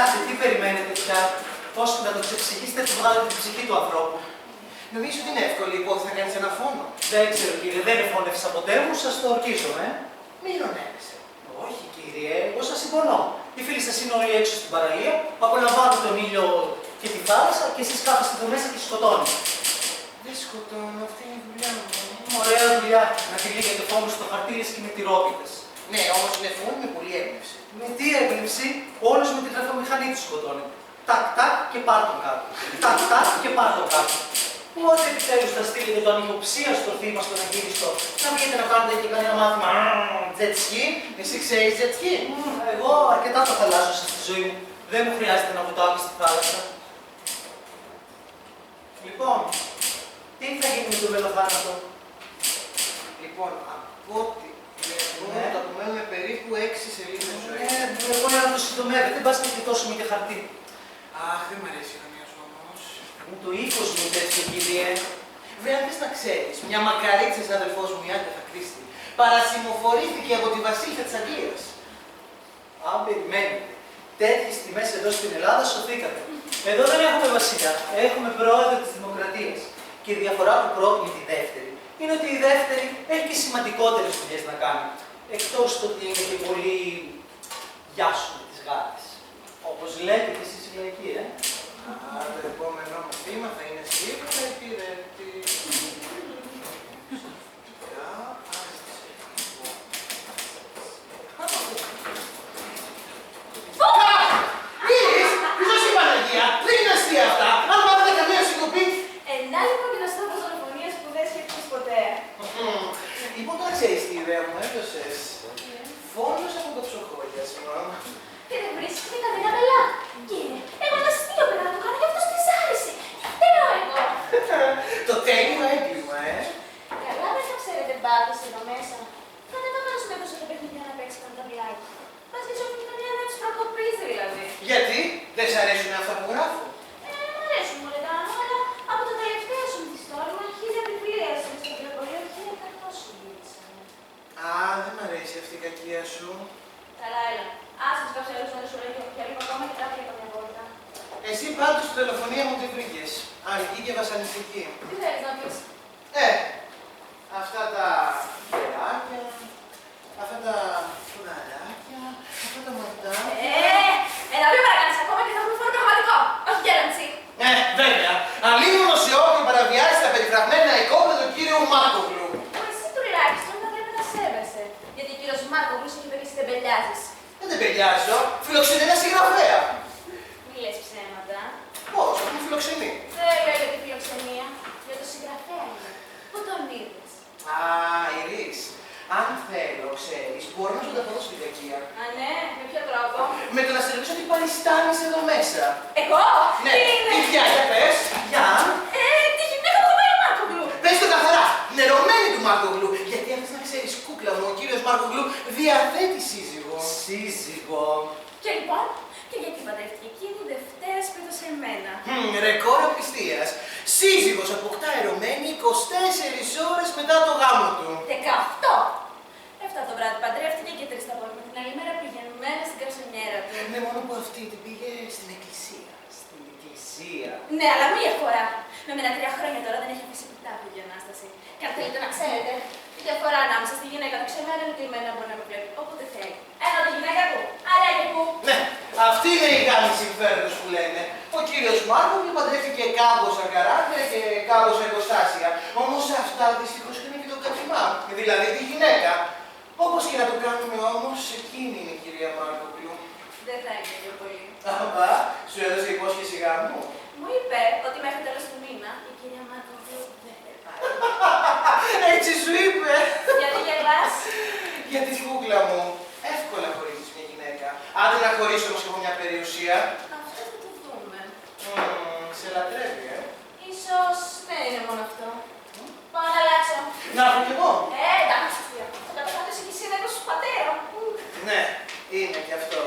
Άντε, τι περιμένετε πια. Πώς να το ξεψυχήσετε, του βγάλετε την ψυχή του ανθρώπου. Νομίζω ότι είναι εύκολη η υπόθεση να κάνεις ένα φόνο. Δεν ξέρω, κύριε, δεν εφώνευσα ποτέ μου, σας το ορκίζομαι. Μη ειρωνεύεσαι. Όχι, κύριε, εγώ σας συμφωνώ. Οι φίλοι σας είναι όλοι έξω στην παραλία, απολαμβάνουν τον ήλιο και τη θάλασσα και εσείς κάθεστε εδώ μέσα και σκοτώνετε. Δεν σκοτώνω, αυτή είναι η δουλειά μου. Ωραία δουλειά. Να τυλίγετε φόνους στο χαρτίρες και με τυρόπιτες. Ναι, όμως είναι φόνο με πολλή έμπνευση. Με τι έμπνευση, όλος με την τραφομηχανή του σκοτώνεται. Τάκ, τάκ και πάρ' τον κάτω. Τάκ, τάκ και πάρ' τον κάτω. Πότε επιτέλους θα στείλετε το ανυποψίαστο θύμα στον αγγίλιστο, να βγείτε να κάνετε και κανένα μάθημα Jet ski, εσύ ξέρεις jet ski. Εγώ αρκετά το θαλάσσισα στη ζωή μου. Δεν μου χρειάζεται να βουτάω και στη θάλασσα. Λοιπόν, τι θα γίνει με το βελοθάνατο? Λοιπόν, από ό,τι βλέπουμε, θα απομένουμε περίπου 6 σελίδες ζωής. Εγώ να το συντομεύετε, δεν πας και γλιτώσουμε και χαρτί. Αχ, δεν μ' αρέσει η ηρωνία σου όμως. Το ύφος μου τέτοιο, κύριε. Βέβαια, αν θες να ξέρεις, μια μακαρίτσα συναδελφός μου, η Άγγελα Κρίστη, παρασημοφορήθηκε από τη βασίλισσα της Αγγλίας. Αν περιμένετε τέτοιες τιμές εδώ στην Ελλάδα, σωθήκατε. Εδώ δεν έχουμε βασιλιά, έχουμε πρόεδρο της Δημοκρατίας. Και η διαφορά του πρώτου με τη δεύτερη είναι ότι η δεύτερη έχει και σημαντικότερες δουλειές να κάνει. Εκτός το ότι είναι και πολύ γεια σου με τις γάτες. Όπως λέτε και εσείς οι λαϊκοί, Άρα το επόμενό μου θύμα θα είναι σίγουρα η πυρέτη. Ποιος η Παναγία, δεν είναι αστεία αυτά. Αν πάρετε καμία συγκοπή. Να λοιπόν και το στόχο δολοφονίας που δεν σκέφτηκες ποτέ. Λοιπόν, τώρα ξέρεις τι ιδέα μου έδωσες. Φόνος από το ψοχόλιασμα. Και δεν βρίσκεις και κανένα μελά. Κύριε, εγώ ένα αστείο πρέπει να το κάνω και αυτός της άρεσε. Φταίω εγώ. Το τέλειο έγκλημα, Καλά δεν θα ξέρετε πάντως εδώ μέσα. Κανένα μέρος με έδωσε το παιχνίδι να παίξει τον ταυλάκι. Πας και σου κοινωνία να τους προκοπείς δηλαδή. Γιατί δεν σ' αρέσουν αυτά που γράφω. Μ' αρέσουν μου λετάνω, αλλά από το τελευταίο σου μυθιστόρημα 1000 βιβλία στο βιβλιοπωλείο 1100 σου γύρισαν. Α, δεν μ' αρέσει αυτή η κακία σου. Καλά, έλα. Άσε τους καψέλους να σου λέγει πια λίγο ακόμα και τράβει για καμιά βόλτα. Εσύ πάντως στη τηλεφωνία μου τι βρήκες. Αργή και βασανιστική. Τι θέλεις να πεις? Αυτά τα γεράκια, αυτά τα φουραράκια, αυτά τα μαντάκια. Ένα βήμα να κάνεις ακόμα και θα βρουν φόρο πραγματικό. Όχι γέραντσι. Βέβαια. Αλλήμωνο σε όποιον παραβιάζει τα περιγραμμένα εικόνα του κύριου Μάρκογλου. Εσύ τουλάχιστον θα πρέπει να σέβεσαι. Γιατί ο κύριος Μάρκογλου έχει πει και εσύ τεμπελιάζεις. Δεν τεμπελιάζω. Φιλοξενεί ένα συγγραφέα. Μη λες ψέματα. Πώς, μου φιλοξενεί. Δεν λέω για τη φιλοξενία. Για το συγγραφέα είναι. Πού τον είδες? Α, Ιρής. Αν θέλω, ξέρεις, μπορώ να σου τα πω στην κακία. Α, ναι, με ποιο τρόπο? Με το να σε ρωτήσω τι παριστάνεις εδώ μέσα. Εγώ? Ναι, Τι είναι? τι πια, για πες. Για. Τη γυναίκα που πάει ο Μάρκογλου. Πες το καθαρά, νερωμένη του Μάρκογλου. Γιατί αν θες να ξέρεις, κούκλα μου, ο κύριος Μάρκογλου διαθέτει σύζυγο. Σύζυγο. Και λοιπόν, και γιατί παντρεύτηκε εκείνη Δευτέρα σπίτι σε εμένα. Ρεκόρ απιστίας. Σύζυγος αποκτά ερωμένη 24 ώρες μετά το γάμο του. 18! 7 το βράδυ παντρεύτηκε και 3 το απόγευμα. Την άλλη μέρα πηγαίνουμε στην καρσονιέρα του. Ναι, μόνο που αυτή την πήγε στην εκκλησία. Στην εκκλησία. Ναι, αλλά μία φορά. Με μένα 3 χρόνια τώρα δεν έχει αφήσει επιτάπιο η Ανάσταση. Και αν θέλετε να ξέρετε, η διαφορά ανάμεσα στη γυναίκα του ξεμένα είναι ότι η μένα μπορεί να με βλέπει όποτε θέλει. Ένα τη γυναίκα του, αλλά και που. Ναι, αυτή είναι η γάμη συμφέροντος που λένε. Ο κύριος Μάρκογλου παντρεύτηκε κάμποσα καράβια και κάμποσα εργοστάσια. Όμως αυτά δυστυχώς είναι και το κατημά. Δηλαδή τη γυναίκα. Όπως και να το κάνουμε όμως, εκείνη είναι η κυρία Μάρκογλου. Δεν θα είναι πιο πολύ. Αμπά, σου έδωσε υπόσχεση γάμου. Μου είπε ότι μέχρι τέλος του μήνα η κυρία Μάρκογλου δεν θα πάρει. Έτσι σου είπε. Γιατί γελάς? Γιατί κούκλα μου, εύκολα χωρίζεις μια γυναίκα. Άντε να χωρίσω όμως έχω μια περιουσία. Αυτό θα το δούμε. Σε λατρεύει, Ίσως δεν είναι μόνο αυτό. Πάω να αλλάξω. Να έρθω κι εγώ. Εντάξει, Σοφία. Θα καταφάτω και εσύ να σου πατέρα. Ναι, είναι κι αυτό.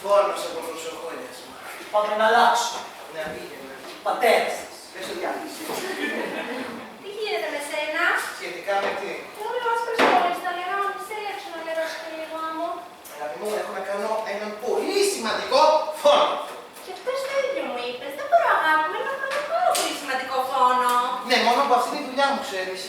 Φόνος από προσοχόλιασμα. Πάμε να αλλάξουμε. Ναι, πήγαινε. Πατέρας της. Πες το Γιάννη. Τι γίνεται με σένα? Σχετικά με τι. Όλο μας προσχώρησε τα νερά μου. Σε έλεξω να λερώσω και λίγο άμμο. Αγάπη μου, έχω να κάνω έναν πολύ σημαντικό φόνο. ξέρεις.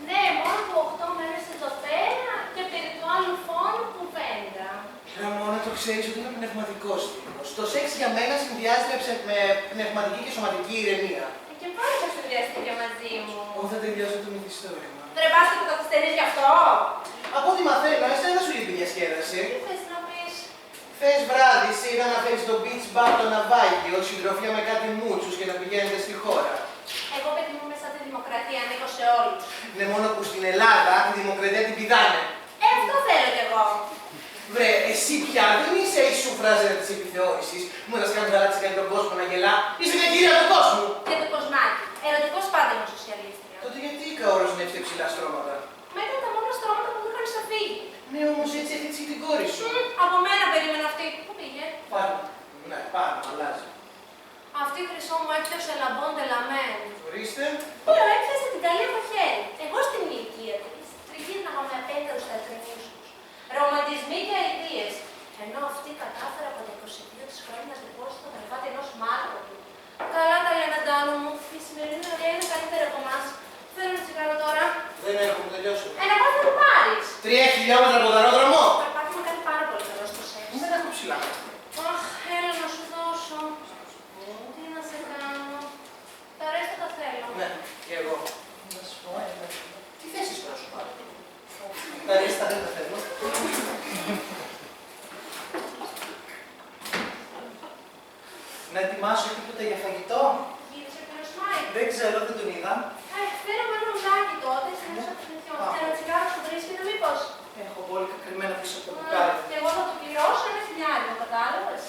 Ναι, μόνο από 8 μέρες εδώ πέρα και περί του άλλου φόνου που φαίνεται. Ραμόνα, το ξέρεις ότι είμαι πνευματικός τύπος. Το σεξ για μένα συνδυάζεται με πνευματική και σωματική ηρεμία. Και πάλι θα συνδυαστήκε μαζί μου. Εγώ θα τελειώσω το μυθιστόρημα. Τρεπάς και το καθυστερείς γι' αυτό. Από ό,τι μαθαίνω, εσένα σου λείπει η διασκέδαση. Τι θες να πεις? Χθες βράδυ σειρά να φέρεις το beach bar το ναυάγιο, συντροφία με κάτι μούτσους και να πηγαίνετε στη χώρα. Εγώ παιδί μου μέσα τη δημοκρατία ανήκω σε όλους. Ναι, μόνο που στην Ελλάδα τη δημοκρατία την πηδάνε. Αυτό θέλω κι εγώ. Βρε, εσύ πια δεν είσαι η σουφράζερα της επιθεώρησης που μας κάνει γαλάτσι για τον κόσμο να γελά. Είσαι μια κυρία του κόσμου. Και το κοσμάκι. Ερωτικός πάντα είμαι σοσιαλίστρια. Τότε γιατί η Καόρος είναι σε ψηλά στρώματα. Μα ήταν τα μόνα στρώματα που μου είχαν ξαφύγει. Ναι, όμως έτσι έφτιαξε την κόρη σου. Από μένα περίμενα αυτή. Πού πήγε? Πάνω. Ναι, πάνω, αλλάζει. Αυτή χρυσό μου έφτιαξε λαμπόν τελαμένη. Ορίστε. Λέω, έπιασε την καλή από χέρι. Εγώ στην ηλικία της τριγύρναγα με απένταρους θεατρινούς τους. Ρομαντισμοί και αηδίες. Ενώ αυτή κατάφερε από τα 22 της χρόνια να στριμώσει το κρεβάτι ενός μάρμαρου του. Καλά τα λένε, Ντάνο μου. Η σημερινή ωραία είναι καλύτερη από εμάς. Θέλω ένα τσιγάρο τώρα. Δεν έχουμε τελειώσει. Ένα πάθο να το πάρεις. 3 χιλιόμετρα από δρόμο. Το περπάτι μου κάνει πάρα πολύ καλό στο σεξ. Δεν έχω ψηλά. Αχ, έλα να σου δώσω. Τι να σε κάνω. Τα ρέστα τα θέλω. Ναι, και εγώ. Να σου πω, Τι θέσεις τώρα σου πάρω. τα ρίστα δεν τα θέλω. Να ετοιμάσω τίποτα για φαγητό. Γύρισε ο κύριος Μάικ. Δεν ξέρω, δεν τον είδα. Θέλω με ένα ουδάκι τότε, σε ένα σαπνιθιό. Ένα τσιγάρο σου βρίσκεται μήπως? Έχω πολύ κρυμμένα πίσω από το μπουκάλι. Και εγώ θα το πληρώσω ένα χιλιάρικο, κατάλαβες?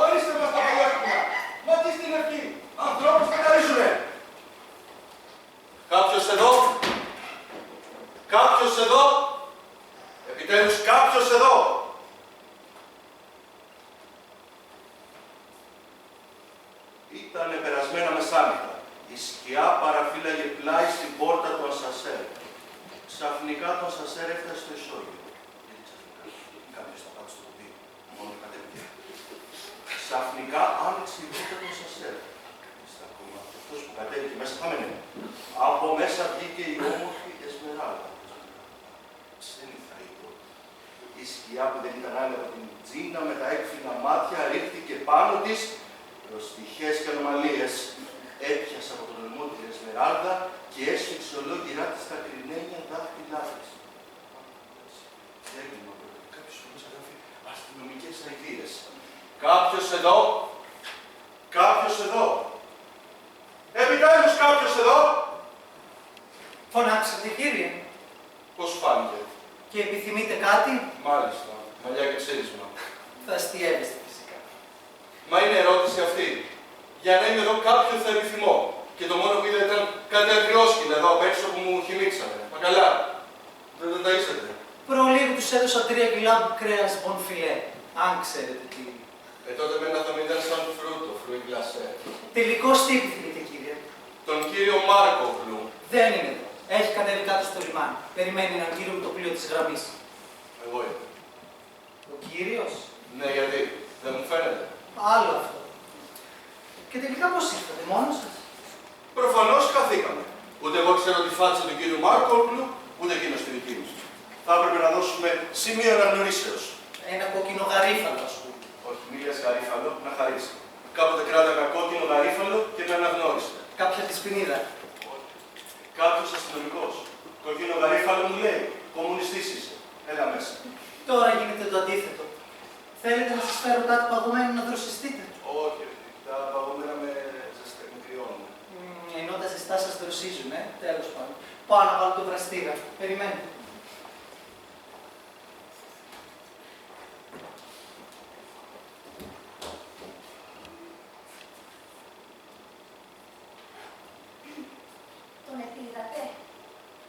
Ορίστε μας τα παλιόχημα. Μα τι στην ευχή. Ανθρώπους τα χαρίζουνε. Κάποιος εδώ. Κάποιος εδώ. Επιτέλους κάποιος εδώ. Ήτανε περασμένα μεσάνυχτα. Η σκιά παραφύλαγε πλάι στην πόρτα του ασασέρ. Ξαφνικά το ασασέρ έφτασε στο ισόγειο. Γιατί ξαφνικά, κάποιος θα πάει στο κουμπί, μόνο κατέβηκε. Ξαφνικά άνοιξε η πόρτα του ασασέρ. Είστε ακόμα, αυτός που κατέβηκε μέσα θα μένει. Από μέσα βγήκε η όμορφη Εσμεράλδα. Ξένηθα η πόρτα. Η σκιά που δεν ήταν άλλη από την τζίνα με τα έκφυνα μάτια ρίχτηκε πάνω της προς τυχές και ανομαλίες. Έπιασε από τον λαιμό την Εσμεράλδα και έσφιξε ολόκληρά της τα κρινένια δάχτυλά της. Έγκλημα πρώτα. Κάποιος που μέσα γράφει αστυνομικές αηδίες. Κάποιος εδώ. Κάποιος εδώ. Επιτέλους κάποιος εδώ. Φωνάξατε, κύριε. Πώς φάνηκε. Και επιθυμείτε κάτι? Μάλιστα. Μαλλιά και ψήρισμα. Θα αστιεύεστε φυσικά. Μα είναι ερώτηση αυτή. Για να είμαι εδώ κάποιον θα επιθυμώ. Και το μόνο που είδα ήταν κάτι ακριόσκυλα εδώ απ' έξω που μου χυμίξανε. Μα καλά. Δεν τα είσατε. Προλίγου τους έδωσα 3 κιλά κρέας μπονφιλέ. Αν ξέρετε τι. Τότε μένα θα μην ήταν σαν φρούτο, φρούι γλασέ. Τελικώς τι επιθυμείτε, κύριε? Τον κύριο Μάρκογλου. Δεν είναι εδώ. Έχει κατέβει κάτω στο λιμάνι. Περιμένει έναν κύριο με το πλοίο της γραμμής. Εγώ είμαι. Ο κύριος? Ναι, γιατί. Δεν μου φαίνεται. Άλλο αυτό. Και τελικά πώς ήρθατε, μόνος σας? Προφανώς χαθήκαμε. Ούτε εγώ ξέρω τη φάτσα του κύριου Μάρκογλου, ούτε εκείνος τη δική μου. Θα έπρεπε να δώσουμε σημείο αναγνωρίσεως. Ένα κόκκινο γαρίφαλο, ας πούμε. Όχι, μη λες γαρίφαλο, να χαρίσει. Κάποτε κράταγα κόκκινο γαρίφαλο και με αναγνώρισε. Κάποια τη σπινίδα. Κάποιος αστυνομικός. Κόκκινο γαρίφαλο μου λέει, κομμουνιστής είσαι. Έλα μέσα. Τώρα γίνεται το αντίθετο. Θέλετε να σας φέρω κάτι παγωμένο να δροσιστείτε? Όχι, τα παγωμένα με κρυώνουν. Ενώ τα ζεστά σας δροσίζουν, τέλος πάντων. Πάω να βάλω το βραστήρα. Περιμένετε. Τον επίδατε?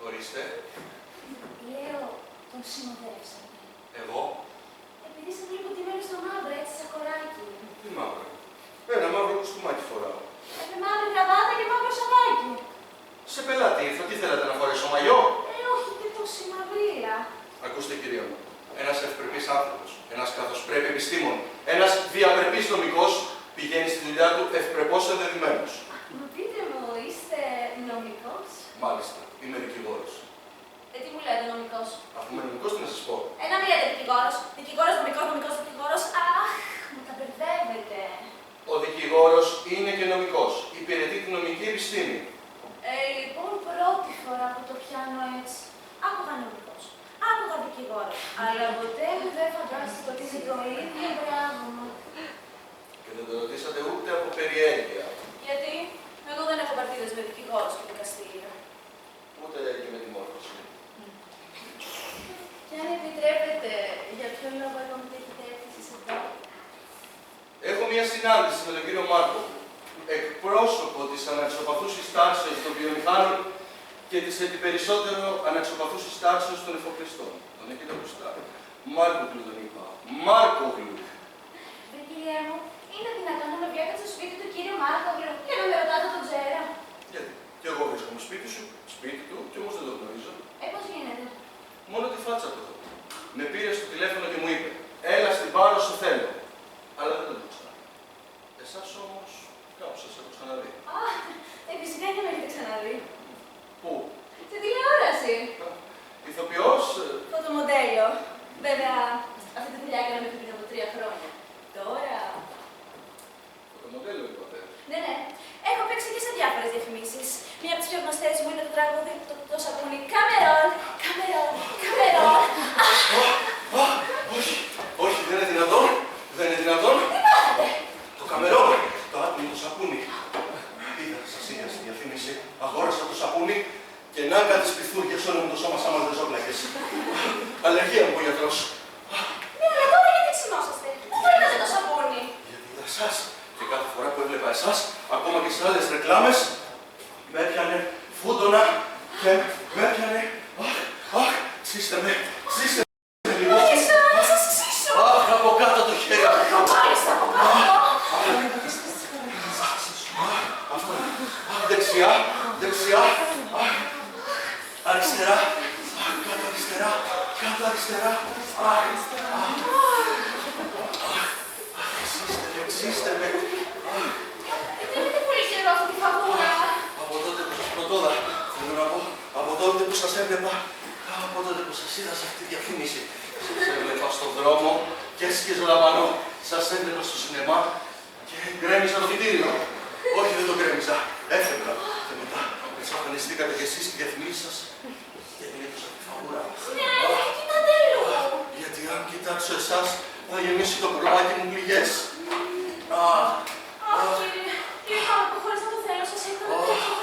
Ορίστε. Λέω, τον συνοδεύσατε. Εγώ. Επειδή σε βλέπω ότι μένει στο μαύρο, έτσι σαν κοράκι. Τι μαύρο. Ένα μαύρο κουστούμάκι φοράω. Με μαύρη γραβάτα και μαύρο σαβάκι. Σε πελάτη ήρθα, τι θέλατε να φορέσω μαγιό. Όχι και τόση μαυρίλα. Ακούστε κυρία μου. Ένας ευπρεπής Μάλιστα, είμαι δικηγόρος. Τι μου λέτε, νομικός? Αφού είμαι νομικός, τι να σας πω. Να μην λέτε δικηγόρος. Δικηγόρος, νομικός, νομικός, δικηγόρος. Αχ, μου τα μπερδεύετε. Ο δικηγόρος είναι και νομικός. Υπηρετεί την νομική επιστήμη. Λοιπόν, πρώτη φορά που το πιάνω έτσι. Άκουγα νομικός. Άκουγα δικηγόρος. Αλλά ποτέ μου δεν φαντάστηκα ότι είναι το ίδιο πράγμα. Και δεν το ρωτήσατε ούτε από περιέργεια. Γιατί εγώ δεν έχω παρτίδες με δικηγόρους και δικαστήρια. Ούτε και με τη μόρφωση. Και αν επιτρέπετε, για ποιο λόγο είπαμε ότι έχετε έρθει εσείς εδώ? Έχω μια συνάντηση με τον κύριο Μάρκο, εκπρόσωπο της αναξιοπαθούσης τάξεως των βιομηχάνων και της περισσότερο αναξιοπαθούσης τάξεως των εφοπλιστών. Τον έχετε μπροστά. Μάρκογλου τον είπα. Μάρκογλου. Κύριε μου, είναι δυνατόν να με βλέπετε στο σπίτι του κύριου Μάρκογλου και να με ρωτάτε τον ξέρω? Γιατί. Και εγώ βρίσκομαι σπίτι σου, σπίτι του, και όμως δεν το γνωρίζω. Πώς γίνεται? Μόνο τη φάτσα του έχω. Με πήρε στο τηλέφωνο και μου είπε: Έλα στην Πάρο, σε θέλω. Αλλά δεν το ήξερα. Εσάς όμως, κάπου σας έχω ξαναδεί. Φυσικά και με έχετε ξαναδεί. Πού? Στην τηλεόραση. Ηθοποιός. Φωτομοντέλιο. Βέβαια, αυτή τη δουλειά έκανα μέχρι πριν από 3 χρόνια. Τώρα. Φωτομοντέλο είπατε. Ναι. Έχω παίξει και σε διάφορες διαφημίσεις. Μία από τις πιο γνωστές μου είναι το τραγούδι το σαπούνι Καμερόν. Καμερόν. Καμερόν. Όχι, δεν είναι δυνατόν. Δεν είναι δυνατόν. Τι πάθατε? Το Καμερόν. Το άτομο το σαπούνι. Είδα, σας είδα στη διαφήμιση. Αγόρασα το σαπούνι και να κάτι σπιθούρια σε όλο μου το σώμα σαν μαλτεζόκλακες. Αλλεργία μου ο γιατρός. Ναι, αλλά τώρα γιατί ξυνόσαστε? Πού βρήκατε το σαπούνι? Γιατί είδα εσάς. Και κάθε φορά που έβλεπα εσάς, ακόμα και σε άλλες ρεκλάμες, με έπιανε φούντονα και με έπιανε. Αχ, ξύστε με, ξύστε με λίγο. Μάλιστα, να σας ξύσω. Αχ, από κάτω το χέρι. Μάλιστα, από κάτω. Αυτό. Δεξιά, δεξιά. Αριστερά. Κάτω αριστερά, κάτω αριστερά. Ξύστε με. Δεν είναι πολύ καιρό αυτή τη φαγούρα. Από τότε που σας πρωτόδα, θέλω να πω, από τότε που σας έβλεπα, από τότε που σας είδα σε αυτή τη διαφήμιση. Σας έβλεπα στον δρόμο και έσκυζε λαμπανό. Σας έβλεπα στο σινεμά και γκρέμιζα το φυτήριο. Όχι, δεν το γκρέμιζα. Έφευγα. Και μετά εξαφανιστήκατε κι εσείς στη διαφήμιση σας και έγινε τόσο αυτή τη φαγούρα. Ναι, γιατί κοιτάτε αλλού. Γιατί αν κοιτάξω εσάς, θα γεμίσει το κολομάκι μου πληγές. Κύριε, λυπάμαι που χωρίς να το θέλω σας έκανα τέτοιο